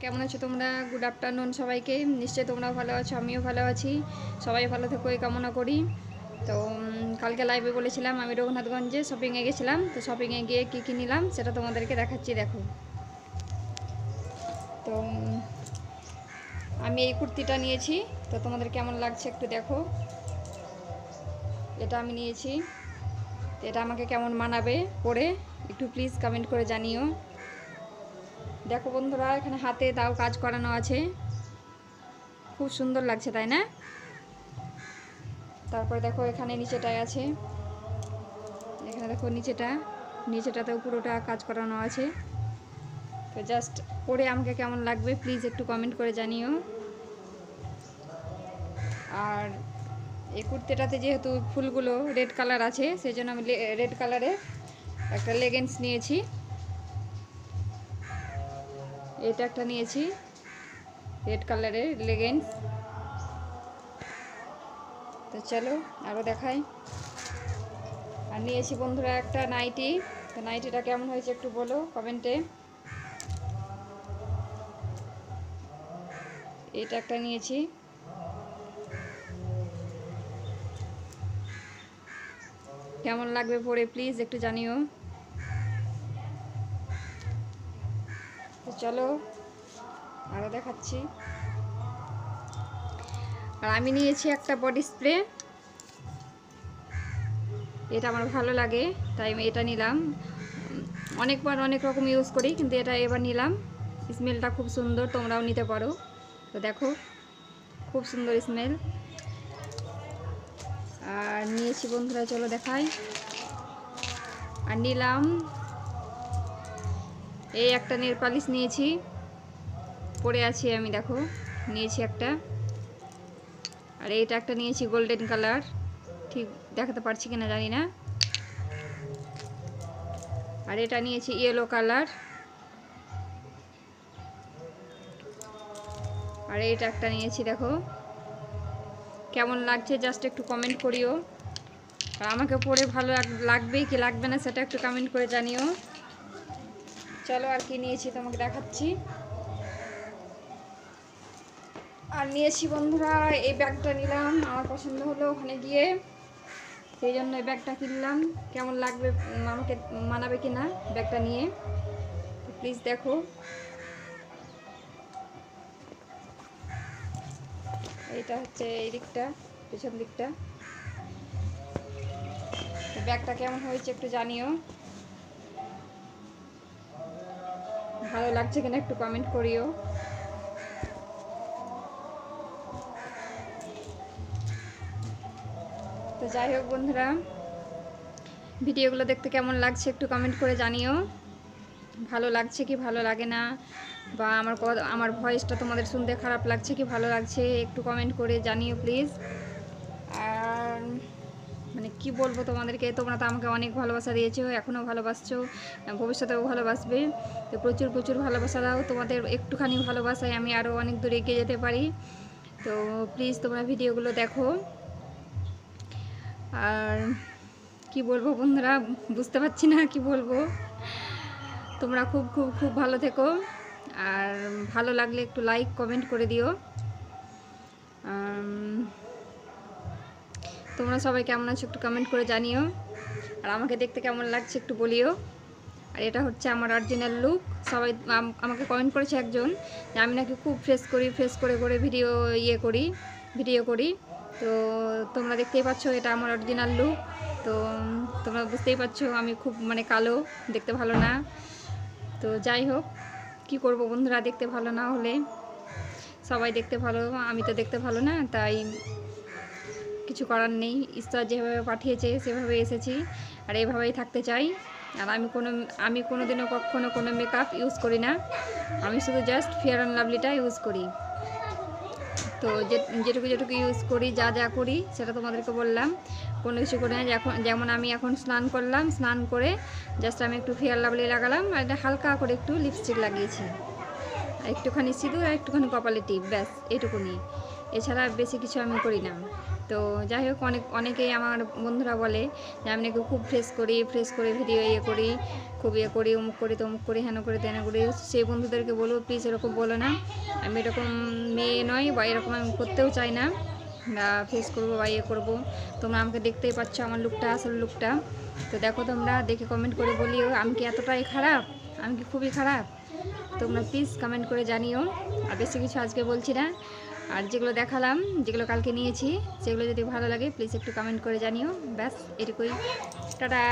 কেমন আছো তোমরা? গুড আফটারনুন সবাইকে। নিশ্চয়ই তোমরা ভালো আছো, আমিও ভালো আছি। সবাই ভালো থেকো এই কামনা করি। তো কালকে লাইভে বলেছিলাম আমি রঘুনাথগঞ্জে শপিংয়ে গেছিলাম। তো শপিংয়ে গিয়ে কী কী নিলাম সেটা তোমাদেরকে দেখাচ্ছি, দেখো। তো আমি এই কুর্তিটা নিয়েছি, তো তোমাদের কেমন লাগছে একটু দেখো। এটা আমি নিয়েছি, এটা আমাকে কেমন মানাবে পরে একটু প্লিজ কমেন্ট করে জানিও। দেখো বন্ধুরা, এখানে হাতে দাও কাজ করানো আছে, খুব সুন্দর লাগছে তাই না? তারপরে দেখো এখানে নিচেটায় আছে, এখানে দেখো নিচেটাতেও পুরোটা কাজ করানো আছে। তো জাস্ট পরে আমাকে কেমন লাগবে প্লিজ একটু কমেন্ট করে জানিও। আর এই কুর্তিটাতে যেহেতু ফুলগুলো রেড কালার আছে, সেই জন্য আমি রেড কালারের একটা লেগিংস নিয়েছি। এটা একটা নিয়েছি রেড কালারের লেগিংস। তো চলো আরও দেখাই। আর নিয়েছি বন্ধুরা একটা নাইটি। তো নাইটিটা কেমন হয়েছে একটু বলো কমেন্টে। এটা একটা নিয়েছি, কেমন লাগবে পরে প্লিজ একটু জানিও। তো চলো আরও দেখাচ্ছি। আর আমি নিয়েছি একটা বডি স্প্রে, এটা আমার ভালো লাগে তাই আমি এটা নিলাম। অনেকবার অনেক রকম ইউজ করি, কিন্তু এটা এবার নিলাম। স্মেলটা খুব সুন্দর, তোমরাও নিতে পারো। তো দেখো খুব সুন্দর স্মেল। আর নিয়েছি বন্ধুরা, চলো দেখাই। আর নিলাম এই একটা নেল পালিশ নিয়েছি, পরে আছি আমি, দেখো নিয়েছি একটা। আর এইটা একটা নিয়েছি গোল্ডেন কালার, ঠিক দেখাতে পারছি কিনা জানি না। আর এটা নিয়েছি ইয়েলো কালার। আর এইটা একটা নিয়েছি, দেখো কেমন লাগছে জাস্ট একটু কমেন্ট করিও। আর আমাকে পরে ভালো লাগবে কি লাগবে না সেটা একটু কমেন্ট করে জানিও। চলো আর কি নিয়েছি তোমাকে দেখাচ্ছি। আর নিয়েছি বন্ধুরা এই ব্যাগটা নিলাম, আমার পছন্দ হলো ওখানে গিয়ে, সেই জন্য এই ব্যাগটা কিনলাম। কেমন লাগবে, আমাকে মানাবে কি না ব্যাগটা নিয়ে প্লিজ দেখো। এইটা হচ্ছে এই দিকটা, পেছন দিকটা। ব্যাগটা কেমন হয়েছে একটু জানিও, ভালো লাগছে কিনা একটু কমেন্ট করিও। তো যাই হোক বন্ধুরা, ভিডিওগুলো দেখতে কেমন লাগছে একটু কমেন্ট করে জানিও। ভালো লাগছে কি ভালো লাগে না, বা আমার ভয়েসটা তোমাদের শুনতে খারাপ লাগছে কি ভালো লাগছে একটু কমেন্ট করে জানিও প্লিজ। আর মানে কি বলবো তোমাদেরকে, তোমরা তো আমাকে অনেক ভালোবাসা দিয়েছো, এখনও ভালোবাসছো, ভবিষ্যতেও ভালোবাসবে। তো প্রচুর প্রচুর ভালোবাসা দাও, তোমাদের একটুখানি ভালোবাসায় আমি আরও অনেক দূরে এগিয়ে যেতে পারি। তো প্লিজ তোমরা ভিডিওগুলো দেখো। আর কি বলবো বন্ধুরা, বুঝতে পারছি না কি বলবো। তোমরা খুব খুব খুব ভালো থেকো। আর ভালো লাগলে একটু লাইক কমেন্ট করে দিও। তোমরা সবাই কেমন আছো একটু কমেন্ট করে জানিও। আর আমাকে দেখতে কেমন লাগছে একটু বলিও। আর এটা হচ্ছে আমার অরিজিনাল লুক। সবাই আমাকে কমেন্ট করেছে একজন যে আমি নাকি খুব ফ্রেশ করে করে ভিডিও করি। তো তোমরা দেখতেই পাচ্ছ এটা আমার অরিজিনাল লুক। তো তোমরা বুঝতেই পারছো আমি খুব মানে কালো, দেখতে ভালো না। তো যাই হোক, কি করব বন্ধুরা, দেখতে ভালো না হলে সবাই দেখতে ভালো, আমি তো দেখতে ভালো না, তাই কিছু করার নেই। ঈশ্বর যেভাবে পাঠিয়েছে সেভাবে এসেছি, আর এইভাবেই থাকতে চাই। আর আমি কোনোদিনও কখনো কোনো মেকআপ ইউজ করি না, আমি শুধু জাস্ট ফেয়ার অ্যান্ড লাভলিটা ইউজ করি। তো যেটুকু ইউজ করি, যা করি সেটা তোমাদেরকে বললাম। কোনো কিছু করি না। যেমন আমি এখন স্নান করলাম, স্নান করে জাস্ট আমি একটু ফেয়ার লাভলি লাগালাম, আর এটা হালকা করে একটু লিপস্টিক লাগিয়েছি, আর একটুখানি সিঁদুর, আর একটুখানি কপালে টিপ, ব্যাস এইটুকুনি। এছাড়া বেশি কিছু আমি করি না। তো যাই হোক, অনেকেই আমার বন্ধুরা বলে যে আমি নাকি খুব ফ্রেশ করে ভিডিও করি, খুব করি, অমুক করি তমুক করি, হেন করি তেন করি। সেই বন্ধুদেরকে বলবো প্লিজ এরকম বলো না। আমি এরকম মেয়ে নয়, বা এরকম আমি করতেও চাই না, বা ফেস করবো বা করবো। তোমরা আমাকে দেখতেই পাচ্ছ আমার লুকটা, আসল লুকটা। তো দেখো, তোমরা দেখে কমেন্ট করে বলিও আমি কি এতটাই খারাপ, আমি কি খুবই খারাপ। তোমরা প্লিজ কমেন্ট করে জানিও। আর বেশি কিছু আজকে বলছি না। আর যেগুলো দেখালাম, যেগুলো কালকে নিয়েছি, সেগুলো যদি ভালো লাগে প্লিজ একটু কমেন্ট করে জানিও। ব্যাস এটুকুই। টাটা।